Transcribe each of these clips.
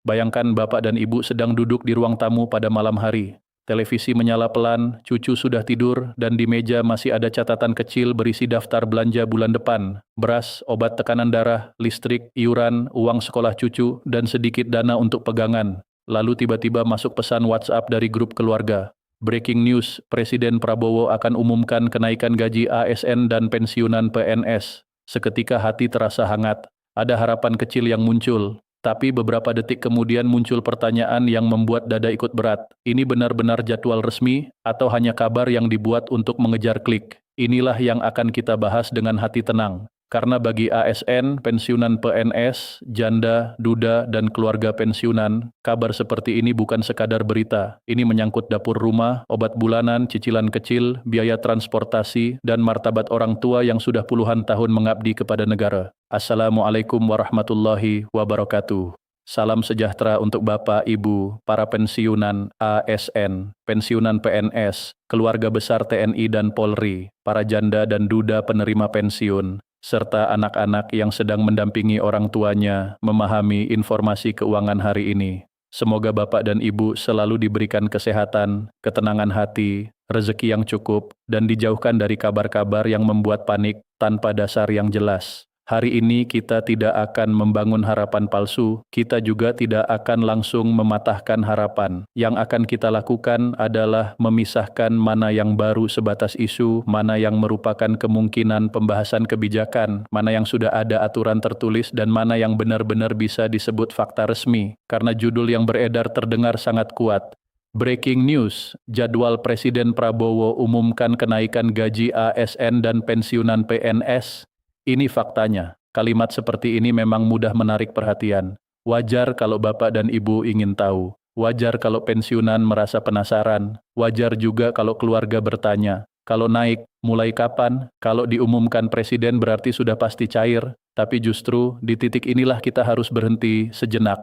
Bayangkan bapak dan ibu sedang duduk di ruang tamu pada malam hari. Televisi menyala pelan, cucu sudah tidur, dan di meja masih ada catatan kecil berisi daftar belanja bulan depan. Beras, obat tekanan darah, listrik, iuran, uang sekolah cucu, dan sedikit dana untuk pegangan. Lalu tiba-tiba masuk pesan WhatsApp dari grup keluarga. Breaking news, Presiden Prabowo akan umumkan kenaikan gaji ASN dan pensiunan PNS. Seketika hati terasa hangat. Ada harapan kecil yang muncul. Tapi beberapa detik kemudian muncul pertanyaan yang membuat dada ikut berat. Ini benar-benar jadwal resmi atau hanya kabar yang dibuat untuk mengejar klik? Inilah yang akan kita bahas dengan hati tenang. Karena bagi ASN, pensiunan PNS, janda, duda, dan keluarga pensiunan, kabar seperti ini bukan sekadar berita. Ini menyangkut dapur rumah, obat bulanan, cicilan kecil, biaya transportasi, dan martabat orang tua yang sudah puluhan tahun mengabdi kepada negara. Assalamualaikum warahmatullahi wabarakatuh. Salam sejahtera untuk Bapak, Ibu, para pensiunan ASN, pensiunan PNS, keluarga besar TNI dan Polri, para janda dan duda penerima pensiun, serta anak-anak yang sedang mendampingi orang tuanya memahami informasi keuangan hari ini. Semoga Bapak dan Ibu selalu diberikan kesehatan, ketenangan hati, rezeki yang cukup, dan dijauhkan dari kabar-kabar yang membuat panik tanpa dasar yang jelas. Hari ini kita tidak akan membangun harapan palsu, kita juga tidak akan langsung mematahkan harapan. Yang akan kita lakukan adalah memisahkan mana yang baru sebatas isu, mana yang merupakan kemungkinan pembahasan kebijakan, mana yang sudah ada aturan tertulis, dan mana yang benar-benar bisa disebut fakta resmi. Karena judul yang beredar terdengar sangat kuat. Breaking news, jadwal Presiden Prabowo umumkan kenaikan gaji ASN dan pensiunan PNS. Ini faktanya, kalimat seperti ini memang mudah menarik perhatian. Wajar kalau Bapak dan Ibu ingin tahu. Wajar kalau pensiunan merasa penasaran. Wajar juga kalau keluarga bertanya. Kalau naik, mulai kapan? Kalau diumumkan Presiden berarti sudah pasti cair. Tapi justru di titik inilah kita harus berhenti sejenak.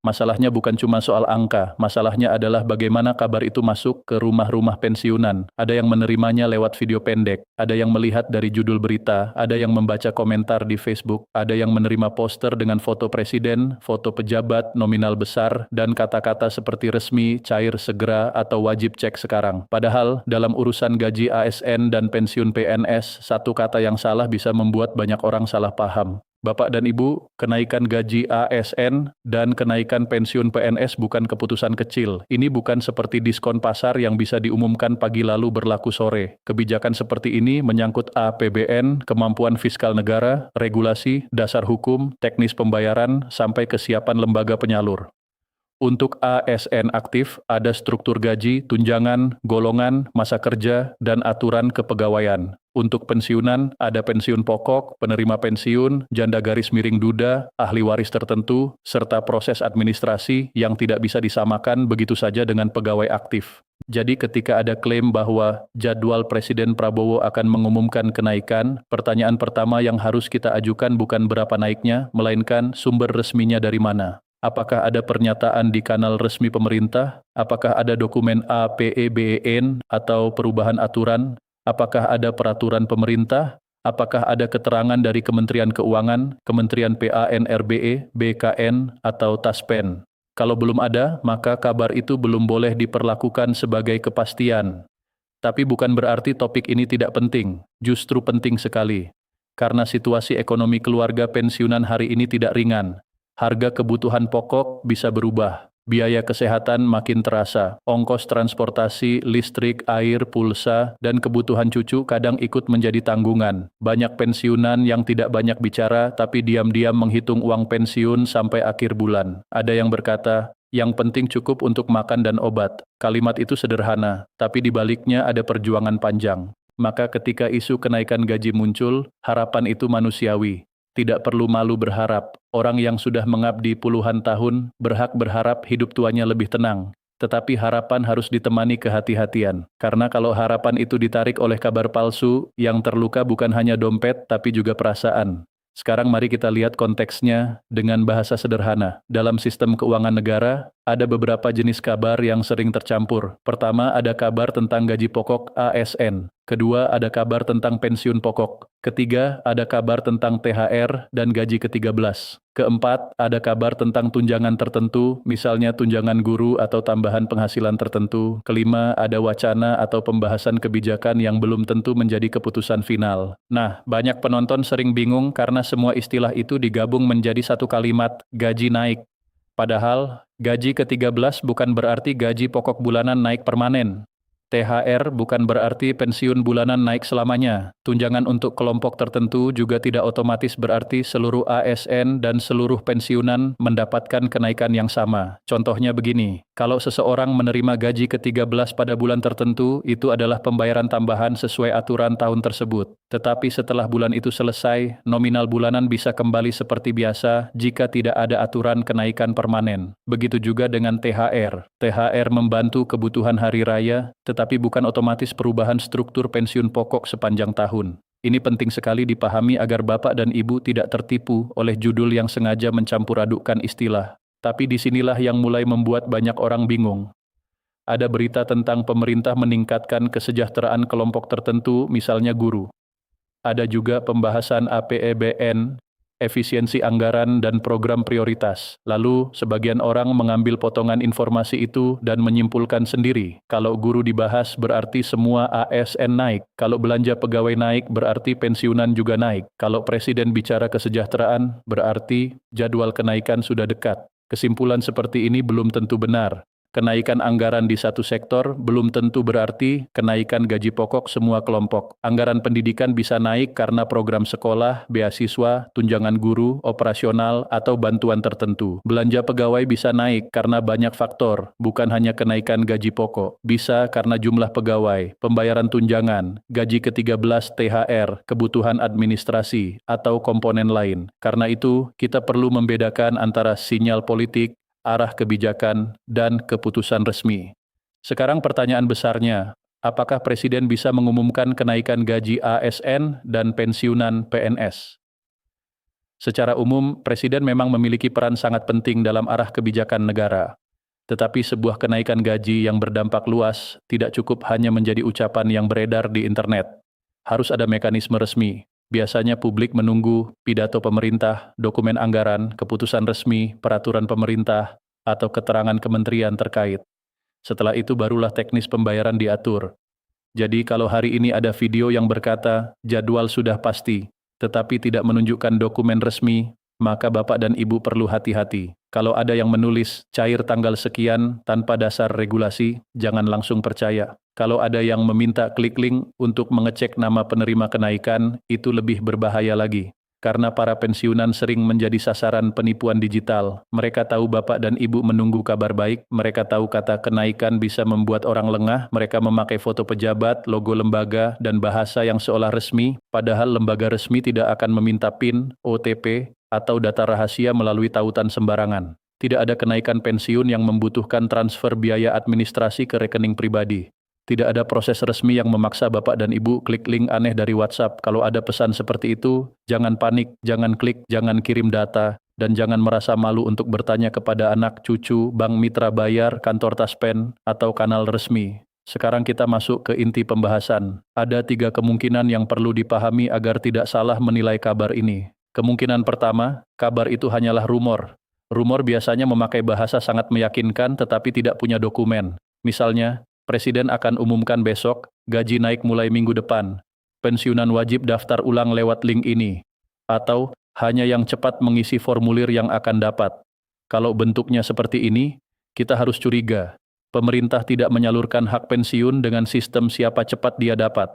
Masalahnya bukan cuma soal angka, masalahnya adalah bagaimana kabar itu masuk ke rumah-rumah pensiunan. Ada yang menerimanya lewat video pendek, ada yang melihat dari judul berita, ada yang membaca komentar di Facebook, ada yang menerima poster dengan foto presiden, foto pejabat, nominal besar, dan kata-kata seperti resmi, cair segera, atau wajib cek sekarang. Padahal, dalam urusan gaji ASN dan pensiun PNS, satu kata yang salah bisa membuat banyak orang salah paham. Bapak dan Ibu, kenaikan gaji ASN dan kenaikan pensiun PNS bukan keputusan kecil. Ini bukan seperti diskon pasar yang bisa diumumkan pagi lalu berlaku sore. Kebijakan seperti ini menyangkut APBN, kemampuan fiskal negara, regulasi, dasar hukum, teknis pembayaran, sampai kesiapan lembaga penyalur. Untuk ASN aktif, ada struktur gaji, tunjangan, golongan, masa kerja, dan aturan kepegawaian. Untuk pensiunan, ada pensiun pokok, penerima pensiun, janda garis miring duda, ahli waris tertentu, serta proses administrasi yang tidak bisa disamakan begitu saja dengan pegawai aktif. Jadi ketika ada klaim bahwa jadwal Presiden Prabowo akan mengumumkan kenaikan, pertanyaan pertama yang harus kita ajukan bukan berapa naiknya, melainkan sumber resminya dari mana. Apakah ada pernyataan di kanal resmi pemerintah? Apakah ada dokumen APBN atau perubahan aturan? Apakah ada peraturan pemerintah? Apakah ada keterangan dari Kementerian Keuangan, Kementerian PAN-RBE, BKN, atau Taspen? Kalau belum ada, maka kabar itu belum boleh diperlakukan sebagai kepastian. Tapi bukan berarti topik ini tidak penting, justru penting sekali. Karena situasi ekonomi keluarga pensiunan hari ini tidak ringan. Harga kebutuhan pokok bisa berubah. Biaya kesehatan makin terasa, ongkos transportasi, listrik, air, pulsa, dan kebutuhan cucu kadang ikut menjadi tanggungan. Banyak pensiunan yang tidak banyak bicara tapi diam-diam menghitung uang pensiun sampai akhir bulan. Ada yang berkata, yang penting cukup untuk makan dan obat. Kalimat itu sederhana, tapi di baliknya ada perjuangan panjang. Maka ketika isu kenaikan gaji muncul, harapan itu manusiawi. Tidak perlu malu berharap. Orang yang sudah mengabdi puluhan tahun berhak berharap hidup tuanya lebih tenang. Tetapi harapan harus ditemani kehati-hatian. Karena kalau harapan itu ditarik oleh kabar palsu, yang terluka bukan hanya dompet tapi juga perasaan. Sekarang mari kita lihat konteksnya dengan bahasa sederhana. Dalam sistem keuangan negara, Ada beberapa jenis kabar yang sering tercampur. Pertama, ada kabar tentang gaji pokok ASN. Kedua, ada kabar tentang pensiun pokok. Ketiga, ada kabar tentang THR dan gaji ke-13. Keempat, ada kabar tentang tunjangan tertentu, misalnya tunjangan guru atau tambahan penghasilan tertentu. Kelima, ada wacana atau pembahasan kebijakan yang belum tentu menjadi keputusan final. Nah, banyak penonton sering bingung karena semua istilah itu digabung menjadi satu kalimat, gaji naik. Padahal, gaji ke-13 bukan berarti gaji pokok bulanan naik permanen. THR bukan berarti pensiun bulanan naik selamanya. Tunjangan untuk kelompok tertentu juga tidak otomatis berarti seluruh ASN dan seluruh pensiunan mendapatkan kenaikan yang sama. Contohnya begini, kalau seseorang menerima gaji ke-13 pada bulan tertentu, itu adalah pembayaran tambahan sesuai aturan tahun tersebut. Tetapi setelah bulan itu selesai, nominal bulanan bisa kembali seperti biasa jika tidak ada aturan kenaikan permanen. Begitu juga dengan THR. THR membantu kebutuhan hari raya, tetapi bukan otomatis perubahan struktur pensiun pokok sepanjang tahun. Ini penting sekali dipahami agar Bapak dan Ibu tidak tertipu oleh judul yang sengaja mencampur adukkan istilah. Tapi disinilah yang mulai membuat banyak orang bingung. Ada berita tentang pemerintah meningkatkan kesejahteraan kelompok tertentu, misalnya guru. Ada juga pembahasan APBN, efisiensi anggaran dan program prioritas. Lalu, sebagian orang mengambil potongan informasi itu dan menyimpulkan sendiri. Kalau guru dibahas berarti semua ASN naik. Kalau belanja pegawai naik berarti pensiunan juga naik. Kalau presiden bicara kesejahteraan berarti jadwal kenaikan sudah dekat. Kesimpulan seperti ini belum tentu benar. Kenaikan anggaran di satu sektor belum tentu berarti kenaikan gaji pokok semua kelompok. Anggaran pendidikan bisa naik karena program sekolah, beasiswa, tunjangan guru, operasional, atau bantuan tertentu. Belanja pegawai bisa naik karena banyak faktor, bukan hanya kenaikan gaji pokok. Bisa karena jumlah pegawai, pembayaran tunjangan, gaji ke-13 THR, kebutuhan administrasi, atau komponen lain. Karena itu, kita perlu membedakan antara sinyal politik, arah kebijakan, dan keputusan resmi. Sekarang pertanyaan besarnya, apakah Presiden bisa mengumumkan kenaikan gaji ASN dan pensiunan PNS? Secara umum, Presiden memang memiliki peran sangat penting dalam arah kebijakan negara. Tetapi sebuah kenaikan gaji yang berdampak luas tidak cukup hanya menjadi ucapan yang beredar di internet. Harus ada mekanisme resmi. Biasanya publik menunggu pidato pemerintah, dokumen anggaran, keputusan resmi, peraturan pemerintah, atau keterangan kementerian terkait. Setelah itu barulah teknis pembayaran diatur. Jadi kalau hari ini ada video yang berkata, jadwal sudah pasti, tetapi tidak menunjukkan dokumen resmi, maka Bapak dan Ibu perlu hati-hati. Kalau ada yang menulis cair tanggal sekian tanpa dasar regulasi, jangan langsung percaya. Kalau ada yang meminta klik link untuk mengecek nama penerima kenaikan, itu lebih berbahaya lagi. Karena para pensiunan sering menjadi sasaran penipuan digital. Mereka tahu Bapak dan Ibu menunggu kabar baik, mereka tahu kata kenaikan bisa membuat orang lengah, mereka memakai foto pejabat, logo lembaga, dan bahasa yang seolah resmi, padahal lembaga resmi tidak akan meminta PIN, OTP, atau data rahasia melalui tautan sembarangan. Tidak ada kenaikan pensiun yang membutuhkan transfer biaya administrasi ke rekening pribadi. Tidak ada proses resmi yang memaksa Bapak dan Ibu klik link aneh dari WhatsApp. Kalau ada pesan seperti itu, jangan panik, jangan klik, jangan kirim data, dan jangan merasa malu untuk bertanya kepada anak, cucu, bank mitra bayar, kantor taspen, atau kanal resmi. Sekarang kita masuk ke inti pembahasan. Ada 3 kemungkinan yang perlu dipahami agar tidak salah menilai kabar ini. Kemungkinan pertama, kabar itu hanyalah rumor. Rumor biasanya memakai bahasa sangat meyakinkan tetapi tidak punya dokumen. Misalnya, Presiden akan umumkan besok, gaji naik mulai minggu depan. Pensiunan wajib daftar ulang lewat link ini. Atau, hanya yang cepat mengisi formulir yang akan dapat. Kalau bentuknya seperti ini, kita harus curiga. Pemerintah tidak menyalurkan hak pensiun dengan sistem siapa cepat dia dapat.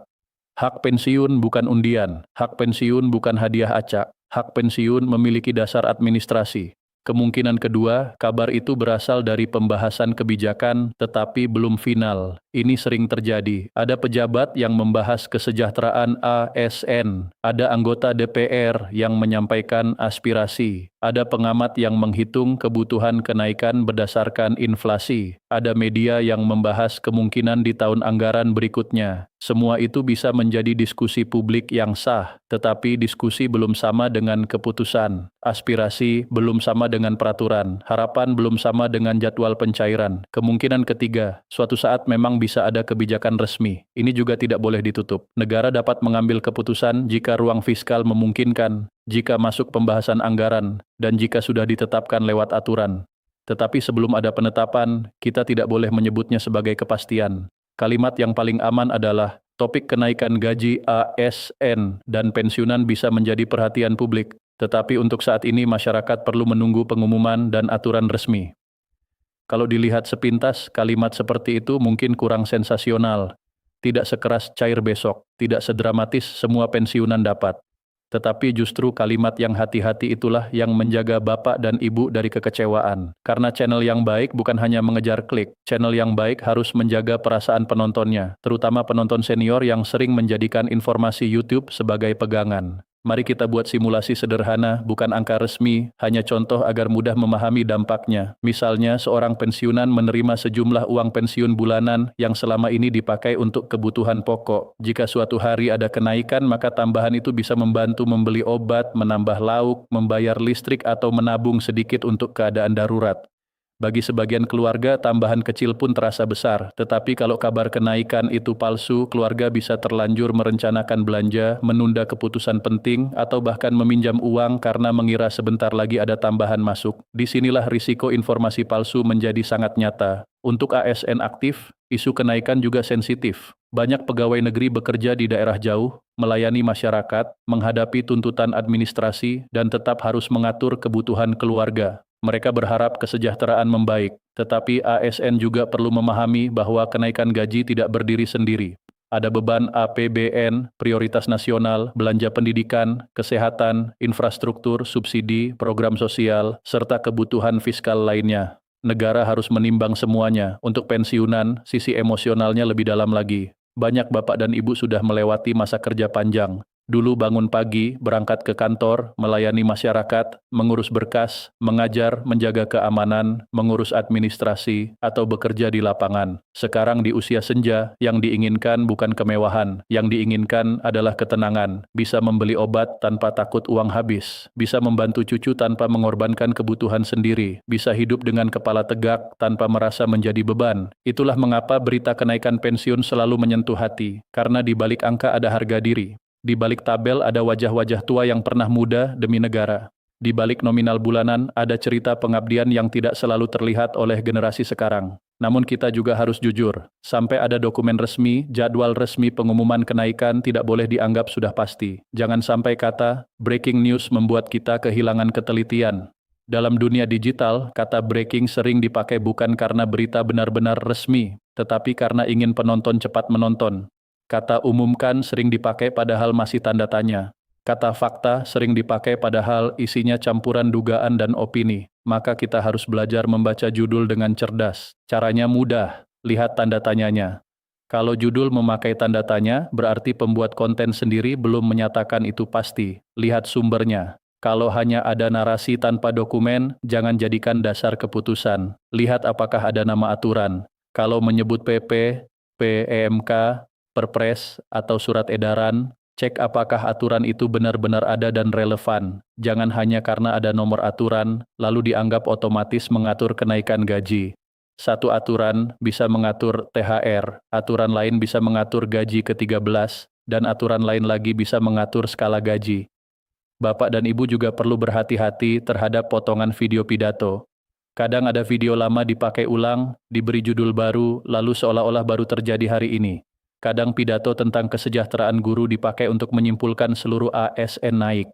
Hak pensiun bukan undian, hak pensiun bukan hadiah acak. Hak pensiun memiliki dasar administrasi. Kemungkinan kedua, kabar itu berasal dari pembahasan kebijakan tetapi belum final. Ini sering terjadi. Ada pejabat yang membahas kesejahteraan ASN, ada anggota DPR yang menyampaikan aspirasi, ada pengamat yang menghitung kebutuhan kenaikan berdasarkan inflasi, ada media yang membahas kemungkinan di tahun anggaran berikutnya. Semua itu bisa menjadi diskusi publik yang sah, tetapi diskusi belum sama dengan keputusan. Aspirasi belum sama dengan peraturan, harapan belum sama dengan jadwal pencairan. Kemungkinan ketiga, suatu saat memang bisa ada kebijakan resmi. Ini juga tidak boleh ditutup. Negara dapat mengambil keputusan jika ruang fiskal memungkinkan, jika masuk pembahasan anggaran, dan jika sudah ditetapkan lewat aturan. Tetapi sebelum ada penetapan, kita tidak boleh menyebutnya sebagai kepastian. Kalimat yang paling aman adalah, topik kenaikan gaji ASN dan pensiunan bisa menjadi perhatian publik, tetapi untuk saat ini masyarakat perlu menunggu pengumuman dan aturan resmi. Kalau dilihat sepintas, kalimat seperti itu mungkin kurang sensasional, tidak sekeras cair besok, tidak sedramatis semua pensiunan dapat. Tetapi justru kalimat yang hati-hati itulah yang menjaga bapak dan ibu dari kekecewaan. Karena channel yang baik bukan hanya mengejar klik, channel yang baik harus menjaga perasaan penontonnya, terutama penonton senior yang sering menjadikan informasi YouTube sebagai pegangan. Mari kita buat simulasi sederhana, bukan angka resmi, hanya contoh agar mudah memahami dampaknya. Misalnya, seorang pensiunan menerima sejumlah uang pensiun bulanan yang selama ini dipakai untuk kebutuhan pokok. Jika suatu hari ada kenaikan, maka tambahan itu bisa membantu membeli obat, menambah lauk, membayar listrik, atau menabung sedikit untuk keadaan darurat. Bagi sebagian keluarga, tambahan kecil pun terasa besar. Tetapi kalau kabar kenaikan itu palsu, keluarga bisa terlanjur merencanakan belanja, menunda keputusan penting, atau bahkan meminjam uang karena mengira sebentar lagi ada tambahan masuk. Disinilah risiko informasi palsu menjadi sangat nyata. Untuk ASN aktif, isu kenaikan juga sensitif. Banyak pegawai negeri bekerja di daerah jauh, melayani masyarakat, menghadapi tuntutan administrasi, dan tetap harus mengatur kebutuhan keluarga. Mereka berharap kesejahteraan membaik, tetapi ASN juga perlu memahami bahwa kenaikan gaji tidak berdiri sendiri. Ada beban APBN, prioritas nasional, belanja pendidikan, kesehatan, infrastruktur, subsidi, program sosial, serta kebutuhan fiskal lainnya. Negara harus menimbang semuanya. Untuk pensiunan, sisi emosionalnya lebih dalam lagi. Banyak bapak dan ibu sudah melewati masa kerja panjang. Dulu bangun pagi, berangkat ke kantor, melayani masyarakat, mengurus berkas, mengajar, menjaga keamanan, mengurus administrasi, atau bekerja di lapangan. Sekarang di usia senja, yang diinginkan bukan kemewahan, yang diinginkan adalah ketenangan, bisa membeli obat tanpa takut uang habis, bisa membantu cucu tanpa mengorbankan kebutuhan sendiri, bisa hidup dengan kepala tegak tanpa merasa menjadi beban. Itulah mengapa berita kenaikan pensiun selalu menyentuh hati, karena di balik angka ada harga diri. Di balik tabel ada wajah-wajah tua yang pernah muda demi negara. Di balik nominal bulanan ada cerita pengabdian yang tidak selalu terlihat oleh generasi sekarang. Namun kita juga harus jujur, sampai ada dokumen resmi, jadwal resmi pengumuman kenaikan tidak boleh dianggap sudah pasti. Jangan sampai kata breaking news membuat kita kehilangan ketelitian. Dalam dunia digital, kata breaking sering dipakai bukan karena berita benar-benar resmi, tetapi karena ingin penonton cepat menonton. Kata umumkan sering dipakai padahal masih tanda tanya. Kata fakta sering dipakai padahal isinya campuran dugaan dan opini. Maka kita harus belajar membaca judul dengan cerdas. Caranya mudah, lihat tanda tanyanya. Kalau judul memakai tanda tanya, berarti pembuat konten sendiri belum menyatakan itu pasti. Lihat sumbernya. Kalau hanya ada narasi tanpa dokumen, jangan jadikan dasar keputusan. Lihat apakah ada nama aturan. Kalau menyebut PP, PMK, Perpres, atau surat edaran, cek apakah aturan itu benar-benar ada dan relevan. Jangan hanya karena ada nomor aturan, lalu dianggap otomatis mengatur kenaikan gaji. Satu aturan bisa mengatur THR, aturan lain bisa mengatur gaji ke-13, dan aturan lain lagi bisa mengatur skala gaji. Bapak dan Ibu juga perlu berhati-hati terhadap potongan video pidato. Kadang ada video lama dipakai ulang, diberi judul baru, lalu seolah-olah baru terjadi hari ini. Kadang pidato tentang kesejahteraan guru dipakai untuk menyimpulkan seluruh ASN naik.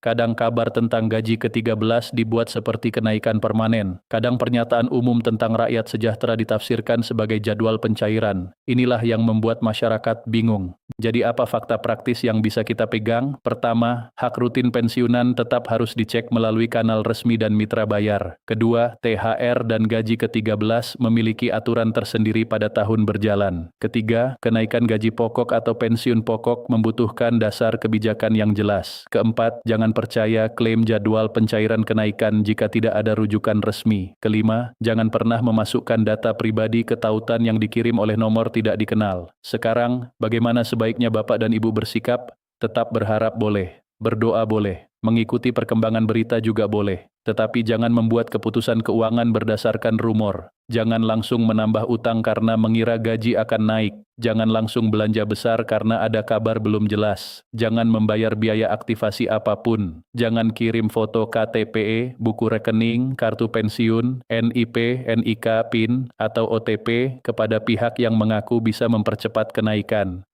Kadang kabar tentang gaji ke-13 dibuat seperti kenaikan permanen. Kadang pernyataan umum tentang rakyat sejahtera ditafsirkan sebagai jadwal pencairan. Inilah yang membuat masyarakat bingung. Jadi apa fakta praktis yang bisa kita pegang? Pertama, hak rutin pensiunan tetap harus dicek melalui kanal resmi dan mitra bayar. Kedua, THR dan gaji ke-13 memiliki aturan tersendiri pada tahun berjalan. Ketiga, kenaikan gaji pokok atau pensiun pokok membutuhkan dasar kebijakan yang jelas. Keempat, jangan percaya klaim jadwal pencairan kenaikan jika tidak ada rujukan resmi. Kelima, jangan pernah memasukkan data pribadi ke tautan yang dikirim oleh nomor tidak dikenal. Sekarang, bagaimana sebaiknya Bapak dan Ibu bersikap? Tetap berharap boleh, berdoa boleh, mengikuti perkembangan berita juga boleh. Tetapi jangan membuat keputusan keuangan berdasarkan rumor. Jangan langsung menambah utang karena mengira gaji akan naik. Jangan langsung belanja besar karena ada kabar belum jelas. Jangan membayar biaya aktivasi apapun. Jangan kirim foto KTP, buku rekening, kartu pensiun, NIP, NIK, PIN, atau OTP kepada pihak yang mengaku bisa mempercepat kenaikan.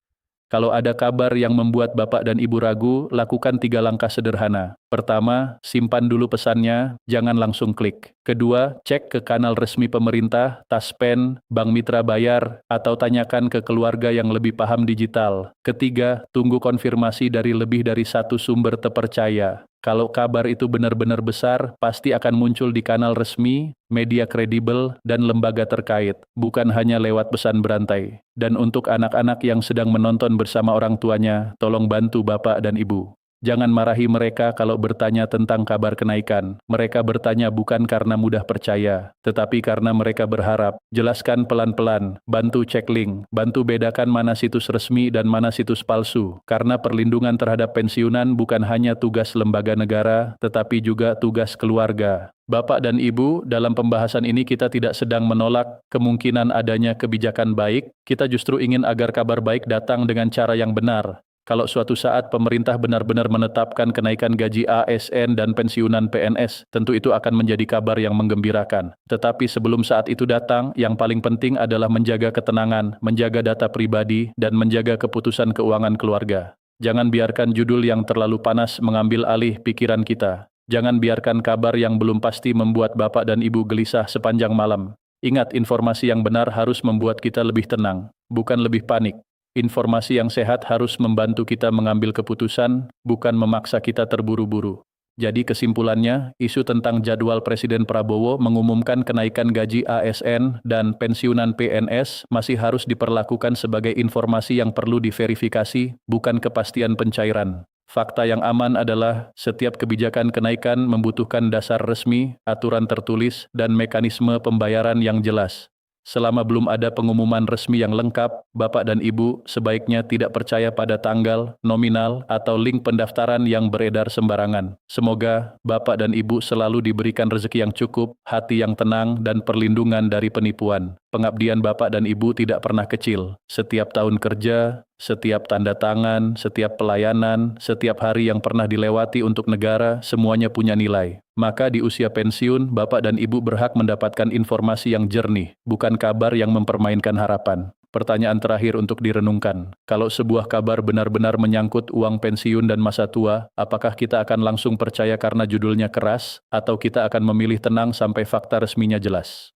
Kalau ada kabar yang membuat Bapak dan Ibu ragu, lakukan 3 langkah sederhana. Pertama, simpan dulu pesannya, jangan langsung klik. Kedua, cek ke kanal resmi pemerintah, Taspen, Bank Mitra Bayar, atau tanyakan ke keluarga yang lebih paham digital. Ketiga, tunggu konfirmasi dari lebih dari satu sumber terpercaya. Kalau kabar itu benar-benar besar, pasti akan muncul di kanal resmi, media kredibel, dan lembaga terkait, bukan hanya lewat pesan berantai. Dan untuk anak-anak yang sedang menonton bersama orang tuanya, tolong bantu Bapak dan Ibu. Jangan marahi mereka kalau bertanya tentang kabar kenaikan. Mereka bertanya bukan karena mudah percaya, tetapi karena mereka berharap. Jelaskan pelan-pelan, bantu cek link, bantu bedakan mana situs resmi dan mana situs palsu. Karena perlindungan terhadap pensiunan bukan hanya tugas lembaga negara, tetapi juga tugas keluarga. Bapak dan Ibu, dalam pembahasan ini kita tidak sedang menolak kemungkinan adanya kebijakan baik, kita justru ingin agar kabar baik datang dengan cara yang benar. Kalau suatu saat pemerintah benar-benar menetapkan kenaikan gaji ASN dan pensiunan PNS, tentu itu akan menjadi kabar yang menggembirakan. Tetapi sebelum saat itu datang, yang paling penting adalah menjaga ketenangan, menjaga data pribadi, dan menjaga keputusan keuangan keluarga. Jangan biarkan judul yang terlalu panas mengambil alih pikiran kita. Jangan biarkan kabar yang belum pasti membuat Bapak dan Ibu gelisah sepanjang malam. Ingat, informasi yang benar harus membuat kita lebih tenang, bukan lebih panik. Informasi yang sehat harus membantu kita mengambil keputusan, bukan memaksa kita terburu-buru. Jadi kesimpulannya, isu tentang jadwal Presiden Prabowo mengumumkan kenaikan gaji ASN dan pensiunan PNS masih harus diperlakukan sebagai informasi yang perlu diverifikasi, bukan kepastian pencairan. Fakta yang aman adalah setiap kebijakan kenaikan membutuhkan dasar resmi, aturan tertulis, dan mekanisme pembayaran yang jelas. Selama belum ada pengumuman resmi yang lengkap, Bapak dan Ibu sebaiknya tidak percaya pada tanggal, nominal, atau link pendaftaran yang beredar sembarangan. Semoga Bapak dan Ibu selalu diberikan rezeki yang cukup, hati yang tenang, dan perlindungan dari penipuan. Pengabdian Bapak dan Ibu tidak pernah kecil. Setiap tahun kerja, setiap tanda tangan, setiap pelayanan, setiap hari yang pernah dilewati untuk negara, semuanya punya nilai. Maka di usia pensiun, Bapak dan Ibu berhak mendapatkan informasi yang jernih, bukan kabar yang mempermainkan harapan. Pertanyaan terakhir untuk direnungkan. Kalau sebuah kabar benar-benar menyangkut uang pensiun dan masa tua, apakah kita akan langsung percaya karena judulnya keras, atau kita akan memilih tenang sampai fakta resminya jelas?